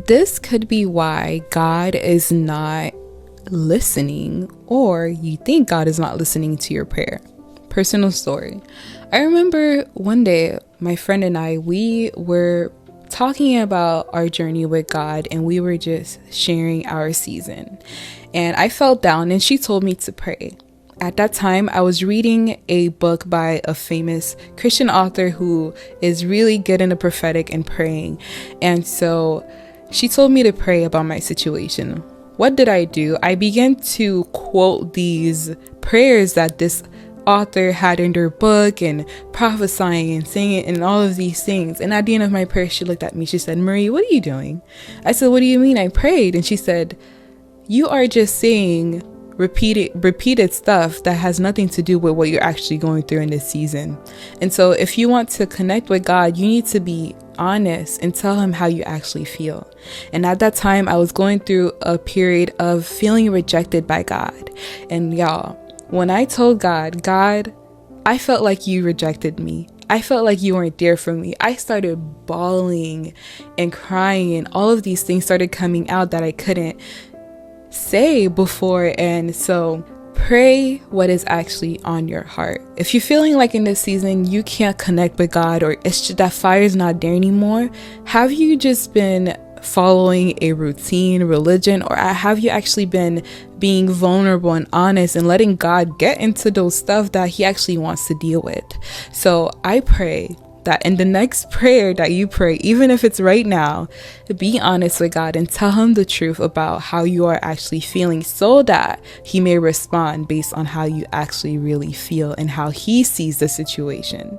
this could be why God is not listening, or you think God is not listening to your prayer. Personal story. I remember one day my friend and we were talking about our journey with God, and we were just sharing our season. And I felt down, and she told me to pray. At that time, I was reading a book by a famous Christian author who is really good in the prophetic and praying. And so she told me to pray about my situation. What did I do? I began to quote these prayers that this author had in their book and prophesying and saying it and all of these things. And at the end of my prayer, she looked at me. She said, "Marie, what are you doing?" I said, "What do you mean? I prayed." And she said, "You are just saying repeated stuff that has nothing to do with what you're actually going through in this season. And so if you want to connect with God, you need to be honest and tell him how you actually feel." And at that time, I was going through a period of feeling rejected by God. And y'all, when I told God, I felt like you rejected me. I felt like you weren't there for me. I started bawling and crying, and all of these things started coming out that I couldn't say before. And so pray what is actually on your heart. If you're feeling like in this season you can't connect with God, or it's just that fire is not there anymore, have you just been following a routine religion, or have you actually been being vulnerable and honest and letting God get into those stuff that he actually wants to deal with? So I pray that in the next prayer that you pray, even if it's right now, be honest with God and tell him the truth about how you are actually feeling, so that he may respond based on how you actually really feel and how he sees the situation.